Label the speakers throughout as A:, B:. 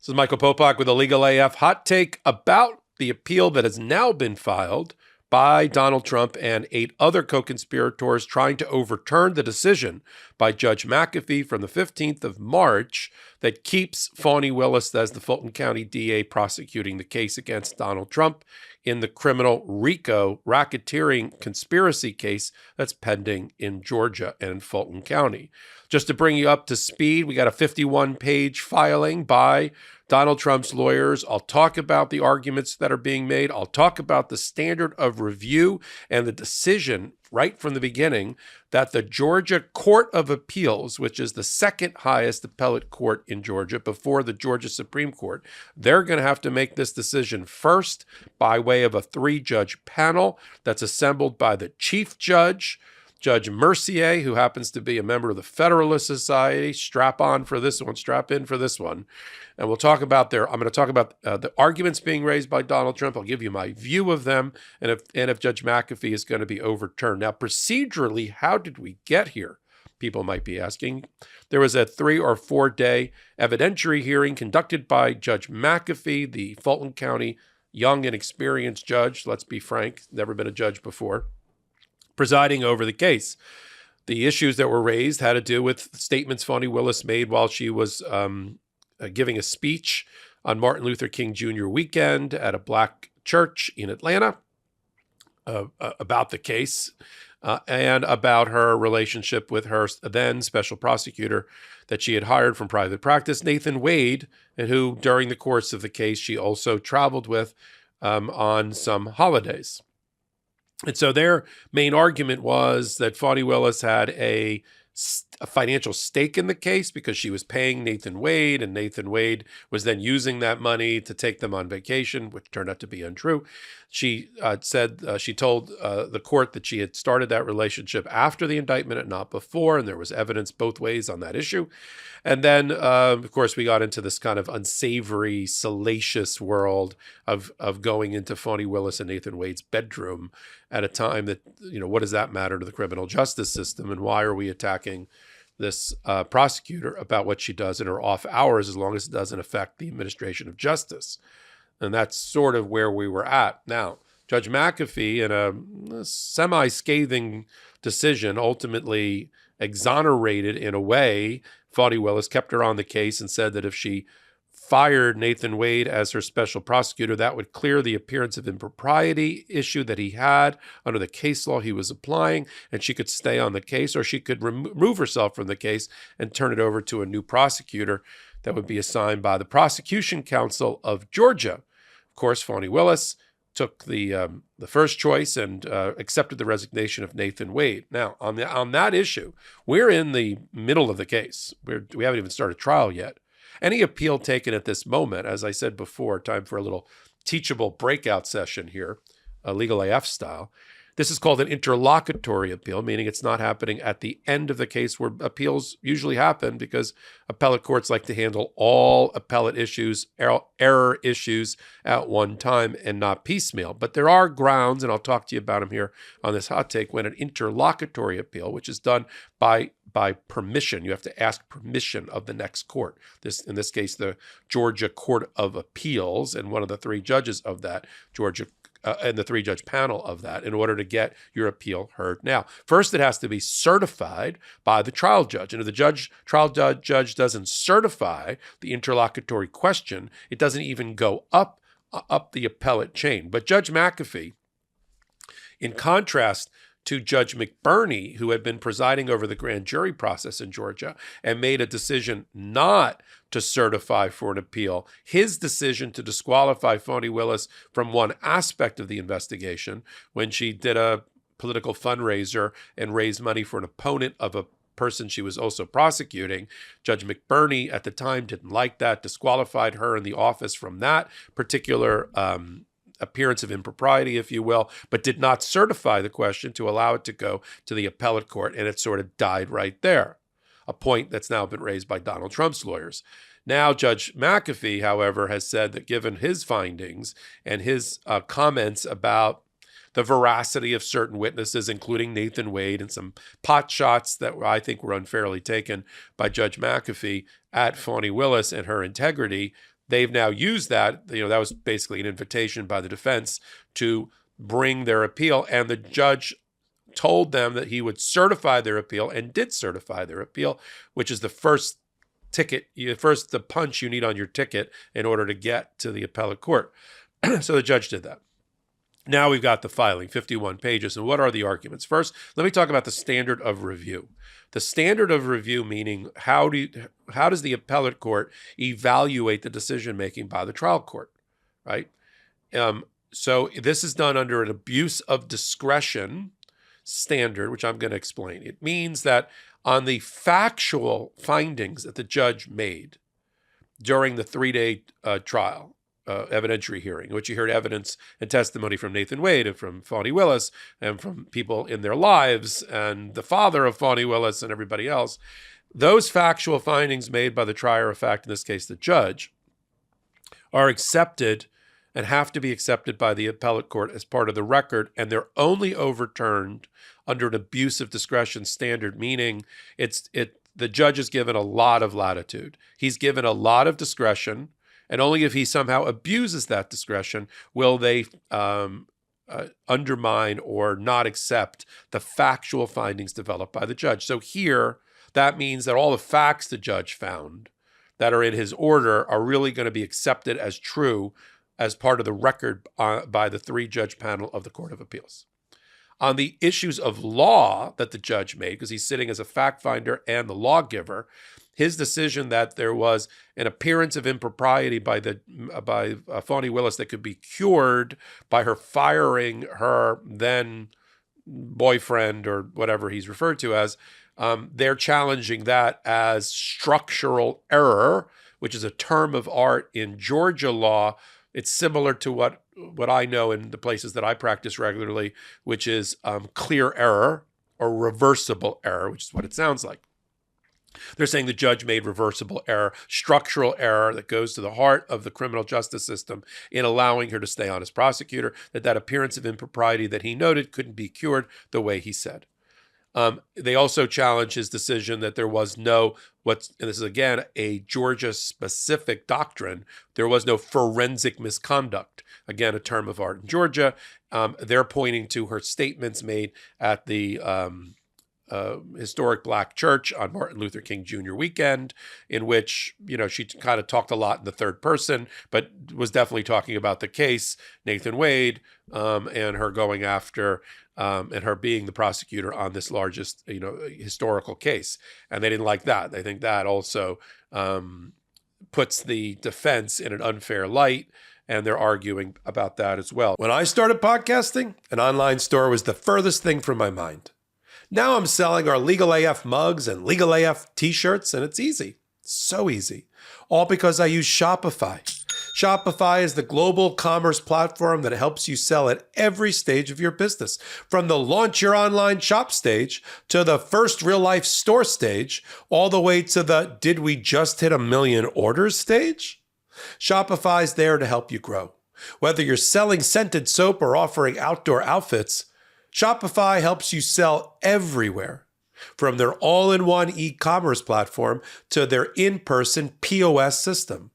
A: This is Michael Popok with a Legal AF hot take about the appeal that has now been filed by Donald Trump and 8 other co-conspirators trying to overturn the decision by Judge McAfee from the 15th of March that keeps Fani Willis as the Fulton County DA prosecuting the case against Donald Trump in the criminal RICO racketeering conspiracy case that's pending in Georgia and Fulton County. Just to bring you up to speed, we got a 51-page filing by Donald Trump's lawyers. I'll talk about the arguments that are being made. I'll talk about the standard of review and the decision right from the beginning that the Georgia Court of Appeals, which is the second highest appellate court in Georgia before the Georgia Supreme Court, they're going to have to make this decision first by way of a 3-judge panel that's assembled by the chief judge, Judge Mercier, who happens to be a member of the Federalist Society. Strap in for this one. And we'll talk about I'm going to talk about the arguments being raised by Donald Trump. I'll give you my view of them and if Judge McAfee is going to be overturned. Now, procedurally, how did we get here? People might be asking. There was a 3 or 4 day evidentiary hearing conducted by Judge McAfee, the Fulton County young and experienced judge. Let's be frank, never been a judge before, presiding over the case. The issues that were raised had to do with statements Fani Willis made while she was giving a speech on Martin Luther King Jr. weekend at a black church in Atlanta about the case and about her relationship with her then special prosecutor that she had hired from private practice, Nathan Wade, and who during the course of the case she also traveled with on some holidays. And so their main argument was that Fani Willis had a financial stake in the case because she was paying Nathan Wade, and Nathan Wade was then using that money to take them on vacation, which turned out to be untrue. She she told the court that she had started that relationship after the indictment and not before, and there was evidence both ways on that issue. And then, of course, we got into this kind of unsavory, salacious world of going into Fani Willis and Nathan Wade's bedroom at a time that, what does that matter to the criminal justice system? And why are we attacking this prosecutor about what she does in her off hours as long as it doesn't affect the administration of justice? And that's sort of where we were at. Now, Judge McAfee, in a semi-scathing decision, ultimately exonerated, in a way, Fani Willis, kept her on the case and said that if she fired Nathan Wade as her special prosecutor, that would clear the appearance of impropriety issue that he had under the case law he was applying, and she could stay on the case, or she could remove herself from the case and turn it over to a new prosecutor that would be assigned by the Prosecution Council of Georgia. Of course, Fani Willis took the first choice and accepted the resignation of Nathan Wade. Now, on that issue, we're in the middle of the case. We haven't even started trial yet. Any appeal taken at this moment, as I said before, time for a little teachable breakout session here, Legal AF style. This is called an interlocutory appeal, meaning it's not happening at the end of the case where appeals usually happen because appellate courts like to handle all appellate issues, error issues at one time and not piecemeal. But there are grounds, and I'll talk to you about them here on this hot take, when an interlocutory appeal, which is done by permission, you have to ask permission of the next court. In this case, the Georgia Court of Appeals, and one of the 3 judges of that, Georgia and the 3-judge panel of that, in order to get your appeal heard. Now, first it has to be certified by the trial judge. And if the trial judge doesn't certify the interlocutory question, it doesn't even go up the appellate chain. But Judge McAfee, in contrast to Judge McBurney, who had been presiding over the grand jury process in Georgia and made a decision not to certify for an appeal, his decision to disqualify Fani Willis from one aspect of the investigation when she did a political fundraiser and raised money for an opponent of a person she was also prosecuting. Judge McBurney at the time didn't like that, disqualified her in the office from that particular appearance of impropriety, if you will, but did not certify the question to allow it to go to the appellate court, and it sort of died right there, a point that's now been raised by Donald Trump's lawyers. Now, Judge McAfee, however, has said that given his findings and his comments about the veracity of certain witnesses, including Nathan Wade, and some pot shots that I think were unfairly taken by Judge McAfee at Fani Willis and her integrity, they've now used that. That was basically an invitation by the defense to bring their appeal, and the judge told them that he would certify their appeal, and did certify their appeal, which is the first the punch you need on your ticket in order to get to the appellate court. So the judge did that. Now we've got the filing, 51 pages. And what are the arguments? First, let me talk about the standard of review. The standard of review meaning how does the appellate court evaluate the decision-making by the trial court, right? So this is done under an abuse of discretion standard, which I'm going to explain. It means that on the factual findings that the judge made during the 3-day trial, evidentiary hearing, in which you heard evidence and testimony from Nathan Wade and from Fani Willis and from people in their lives and the father of Fani Willis and everybody else, those factual findings made by the trier of fact, in this case the judge, are accepted and have to be accepted by the appellate court as part of the record, and they're only overturned under an abuse of discretion standard, meaning the judge is given a lot of latitude. He's given a lot of discretion, and only if he somehow abuses that discretion will they undermine or not accept the factual findings developed by the judge. So here, that means that all the facts the judge found that are in his order are really going to be accepted as true as part of the record by the 3-judge panel of the Court of Appeals. On the issues of law that the judge made, because he's sitting as a fact finder and the lawgiver, his decision that there was an appearance of impropriety by Fani Willis that could be cured by her firing her then boyfriend or whatever he's referred to as, they're challenging that as structural error, which is a term of art in Georgia law. It's similar to what I know in the places that I practice regularly, which is clear error or reversible error, which is what it sounds like. They're saying the judge made reversible error, structural error that goes to the heart of the criminal justice system in allowing her to stay on as prosecutor, that appearance of impropriety that he noted couldn't be cured the way he said. They also challenge his decision that there was no, and this is again a Georgia-specific doctrine, there was no forensic misconduct. Again, a term of art in Georgia. They're pointing to her statements made at the historic Black church on Martin Luther King Jr. weekend, in which, she kind of talked a lot in the third person, but was definitely talking about the case, Nathan Wade, and her going after and her being the prosecutor on this largest, historical case. And they didn't like that. They think that also puts the defense in an unfair light, and they're arguing about that as well. When I started podcasting, an online store was the furthest thing from my mind. Now I'm selling our Legal AF mugs and Legal AF t-shirts, and it's easy. So easy. All because I use Shopify. Shopify is the global commerce platform that helps you sell at every stage of your business. From the launch your online shop stage to the first real life store stage, all the way to the did we just hit 1 million orders stage? Shopify's there to help you grow. Whether you're selling scented soap or offering outdoor outfits, Shopify helps you sell everywhere. From their all-in-one e-commerce platform to their in-person POS system.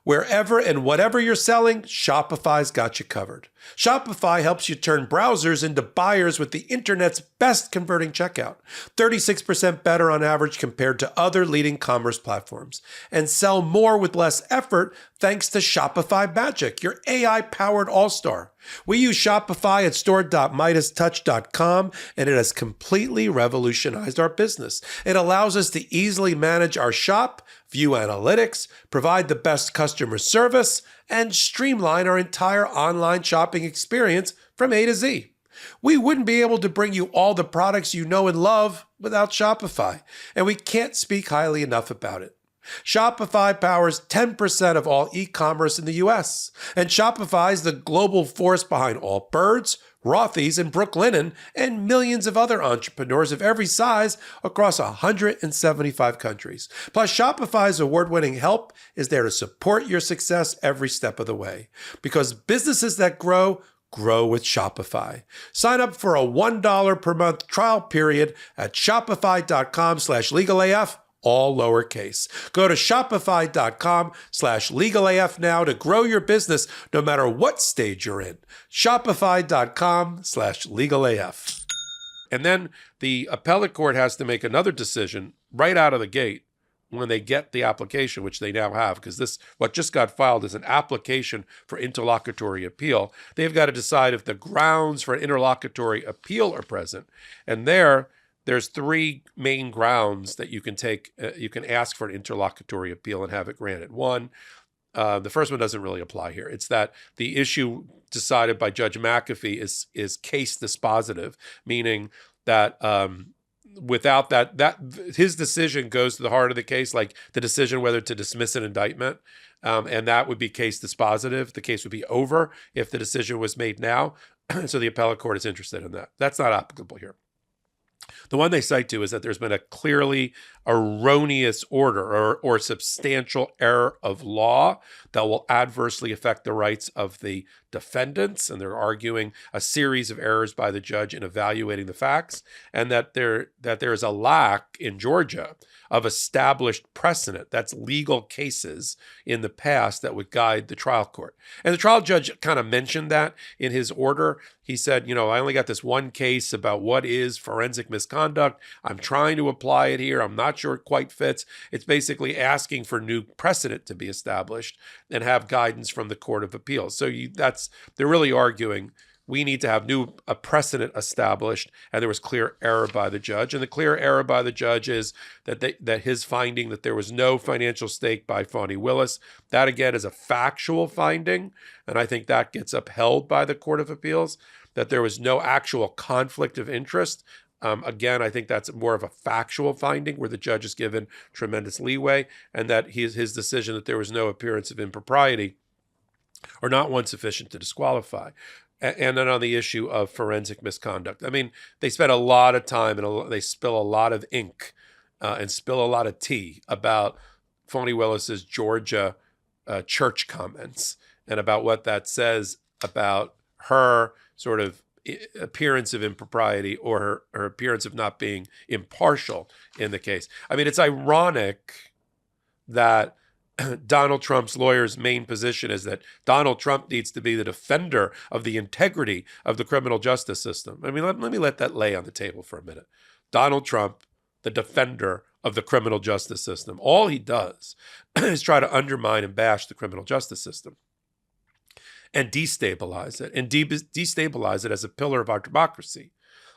A: Wherever and whatever you're selling, Shopify's got you covered. Shopify helps you turn browsers into buyers with the internet's best converting checkout, 36% better on average compared to other leading commerce platforms, and sell more with less effort thanks to Shopify Magic, your AI-powered all-star. We use Shopify at store.MeidasTouch.com, and it has completely revolutionized our business. It allows us to easily manage our shop, view analytics, provide the best customer service, and streamline our entire online shopping experience from A to Z. We wouldn't be able to bring you all the products you know and love without Shopify, and we can't speak highly enough about it. Shopify powers 10% of all e-commerce in the US, and Shopify is the global force behind Allbirds, Rothy's, and Brooklinen, and millions of other entrepreneurs of every size across 175 countries. Plus, Shopify's award-winning help is there to support your success every step of the way. Because businesses that grow with Shopify. Sign up for a $1 per month trial period at shopify.com/legalaf, all lowercase. Go to shopify.com/legalaf now to grow your business no matter what stage you're in. Shopify.com/legalaf. And then the appellate court has to make another decision right out of the gate when they get the application, which they now have, because this, what just got filed is an application for interlocutory appeal. They've got to decide if the grounds for an interlocutory appeal are present. And there's three main grounds that you can take. You can ask for an interlocutory appeal and have it granted. One, the first one doesn't really apply here. It's that the issue decided by Judge McAfee is case dispositive, meaning that without that his decision goes to the heart of the case, like the decision whether to dismiss an indictment, and that would be case dispositive. The case would be over if the decision was made now. So the appellate court is interested in that. That's not applicable here. The one they cite to is that there's been a clearly erroneous order or substantial error of law that will adversely affect the rights of the defendants, and they're arguing a series of errors by the judge in evaluating the facts, and that there is a lack in Georgia of established precedent, that's legal cases in the past that would guide the trial court. And the trial judge kind of mentioned that in his order. He said, I only got this one case about what is forensic misconduct. I'm trying to apply it here. I'm not sure it quite fits. It's basically asking for new precedent to be established and have guidance from the Court of Appeals. So they're really arguing we need to have a precedent established, and there was clear error by the judge. And the clear error by the judge is that his finding that there was no financial stake by Fani Willis, that again is a factual finding, and I think that gets upheld by the Court of Appeals, that there was no actual conflict of interest. Again, I think that's more of a factual finding where the judge is given tremendous leeway, and that his decision that there was no appearance of impropriety or not one sufficient to disqualify. And then on the issue of forensic misconduct, I mean, they spend a lot of time and they spill a lot of ink and spill a lot of tea about Fani Willis's Georgia church comments and about what that says about her sort of appearance of impropriety or her appearance of not being impartial in the case. I mean, it's ironic that Donald Trump's lawyer's main position is that Donald Trump needs to be the defender of the integrity of the criminal justice system. I mean, let me let that lay on the table for a minute. Donald Trump, the defender of the criminal justice system. All he does is try to undermine and bash the criminal justice system and destabilize it, and destabilize it as a pillar of our democracy.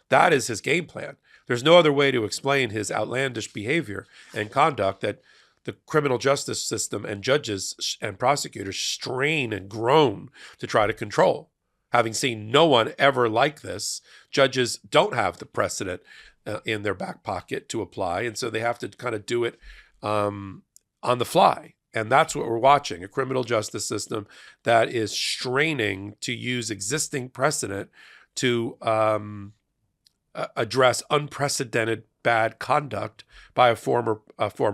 A: That is his game plan. There's no other way to explain his outlandish behavior and conduct that the criminal justice system and judges and prosecutors strain and groan to try to control. Having seen no one ever like this, judges don't have the precedent in their back pocket to apply, and so they have to kind of do it on the fly. And that's what we're watching, a criminal justice system that is straining to use existing precedent to address unprecedented bad conduct by a former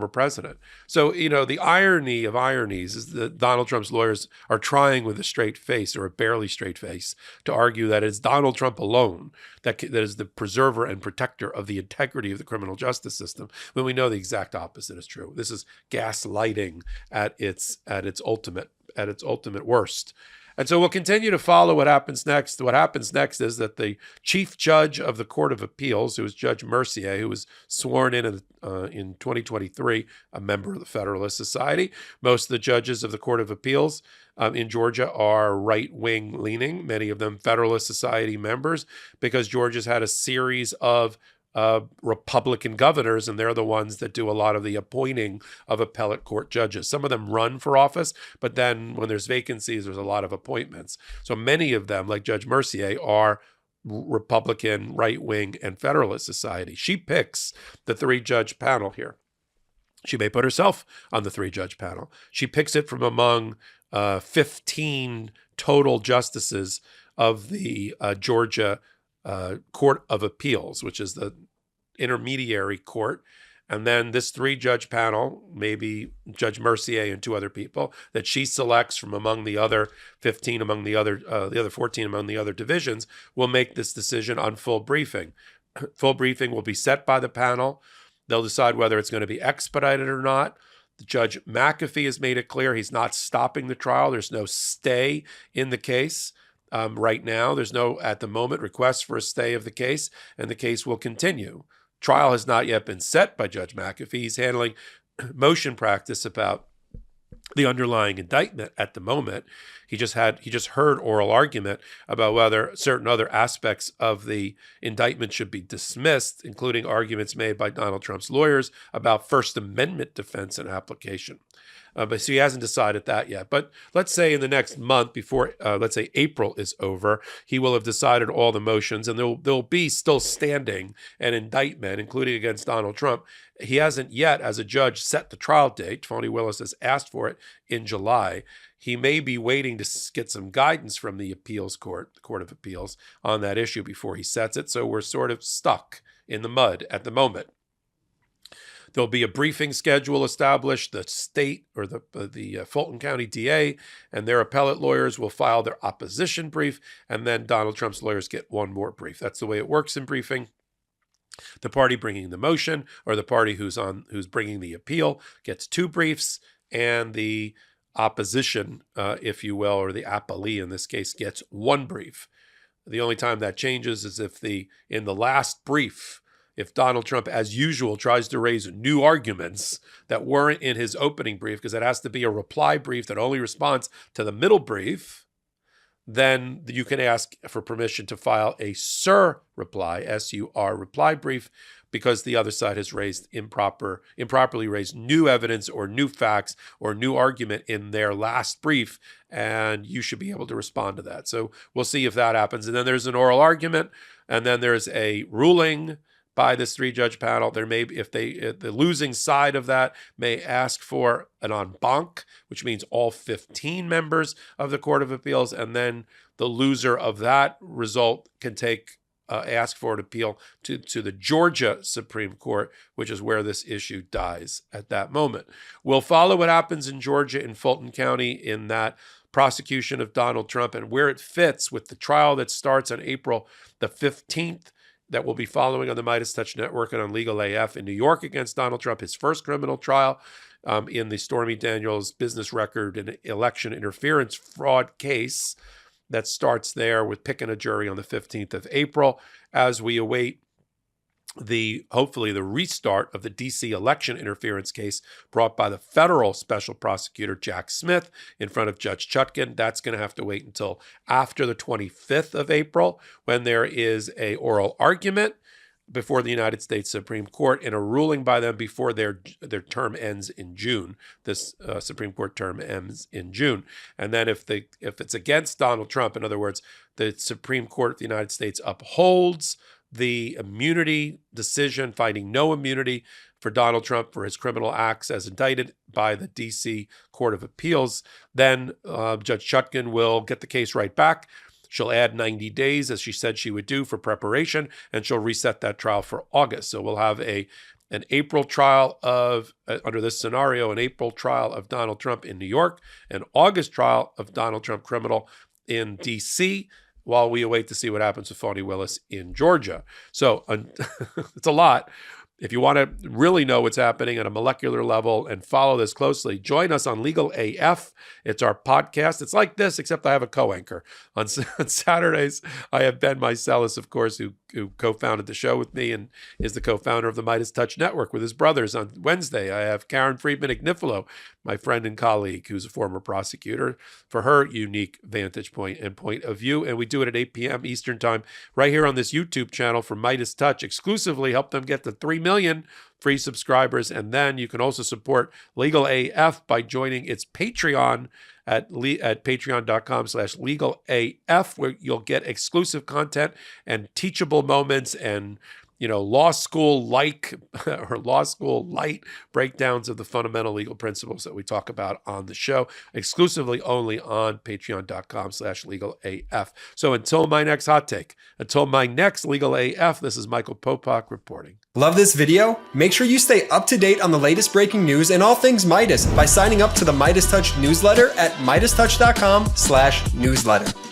A: president. So, the irony of ironies is that Donald Trump's lawyers are trying with a straight face or a barely straight face to argue that it's Donald Trump alone that is the preserver and protector of the integrity of the criminal justice system, when we know the exact opposite is true. This is gaslighting at its ultimate worst. And so we'll continue to follow what happens next. What happens next is that the chief judge of the Court of Appeals, who is Judge Mercier, who was sworn in 2023, a member of the Federalist Society. Most of the judges of the Court of Appeals in Georgia are right-wing leaning, many of them Federalist Society members, because Georgia's had a series of Republican governors, and they're the ones that do a lot of the appointing of appellate court judges. Some of them run for office, but then when there's vacancies, there's a lot of appointments. So many of them, like Judge Mercier, are Republican, right-wing, and Federalist Society. She picks the three-judge panel here. She may put herself on the three-judge panel. She picks it from among 15 total justices of the Georgia Court of Appeals, which is the intermediary court. And then this three-judge panel, maybe Judge Mercier and two other people, that she selects from among the other 15, among the other 14 among the other divisions, will make this decision on full briefing. Full briefing will be set by the panel. They'll decide whether it's going to be expedited or not. Judge McAfee has made it clear he's not stopping the trial. There's no stay in the case right now. There's no, at the moment, request for a stay of the case, and the case will continue. Trial has not yet been set by Judge McAfee. He's handling motion practice about the underlying indictment at the moment. He just heard oral argument about whether certain other aspects of the indictment should be dismissed, including arguments made by Donald Trump's lawyers about First Amendment defense and application. But so he hasn't decided that yet. But let's say in the next month, before let's say April is over, he will have decided all the motions, and there'll be still standing an indictment, including against Donald Trump. He hasn't yet, as a judge, set the trial date. Fani Willis has asked for it in July. He may be waiting to get some guidance from the appeals court, the Court of Appeals, on that issue before he sets it. So we're sort of stuck in the mud at the moment. There'll be a briefing schedule established. The state or the Fulton County DA and their appellate lawyers will file their opposition brief, and then Donald Trump's lawyers get one more brief. That's the way it works in briefing. The party bringing the motion, or the party who's bringing the appeal, gets two briefs, and the opposition, if you will, or the appellee in this case, gets one brief. The only time that changes is if in the last brief, if Donald Trump, as usual, tries to raise new arguments that weren't in his opening brief, because it has to be a reply brief that only responds to the middle brief, then you can ask for permission to file a SUR reply, S-U-R reply brief, because the other side has raised improperly raised new evidence or new facts or new argument in their last brief, and you should be able to respond to that. So we'll see if that happens. And then there's an oral argument, and then there's a ruling by this three-judge panel. There may be, if the losing side of that may ask for an en banc, which means all 15 members of the Court of Appeals, and then the loser of that result can ask for an appeal to the Georgia Supreme Court, which is where this issue dies at that moment. We'll follow what happens in Georgia, in Fulton County, in that prosecution of Donald Trump, and where it fits with the trial that starts on April the 15th, that will be following on the MeidasTouch Network and on Legal AF in New York against Donald Trump, his first criminal trial in the Stormy Daniels business record and election interference fraud case that starts there with picking a jury on the 15th of April, as we await hopefully the restart of the D.C. election interference case brought by the federal special prosecutor Jack Smith in front of Judge Chutkan. That's going to have to wait until after the 25th of April, when there is a oral argument before the United States Supreme Court and a ruling by them before their term ends in June. This Supreme Court term ends in June. And then if it's against Donald Trump, in other words, the Supreme Court of the United States upholds the immunity decision, finding no immunity for Donald Trump for his criminal acts as indicted by the D.C. Court of Appeals, then Judge Chutkan will get the case right back. She'll add 90 days, as she said she would do, for preparation, and she'll reset that trial for August. So we'll have an April trial under this scenario, an April trial of Donald Trump in New York, an August trial of Donald Trump criminal in D.C., while we await to see what happens with Fani Willis in Georgia. So it's a lot. If you want to really know what's happening at a molecular level and follow this closely, join us on Legal AF. It's our podcast. It's like this, except I have a co-anchor. On Saturdays, I have Ben Meiselas, of course, who co-founded the show with me and is the co-founder of the MeidasTouch Network with his brothers. On Wednesday, I have Karen Friedman-Ignifilo, my friend and colleague, who's a former prosecutor, for her unique vantage point and point of view. And we do it at 8 p.m. Eastern Time right here on this YouTube channel for MeidasTouch, exclusively help them get to 3 million free subscribers. And then you can also support Legal AF by joining its Patreon at patreon.com/legalaf, where you'll get exclusive content and teachable moments and law school like or law school light breakdowns of the fundamental legal principles that we talk about on the show, exclusively only on patreon.com/legalaf. So until my next hot take, until my next Legal AF, this is Michael Popok reporting.
B: Love this video? Make sure you stay up to date on the latest breaking news and all things Meidas by signing up to the MeidasTouch newsletter at MeidasTouch.com/newsletter.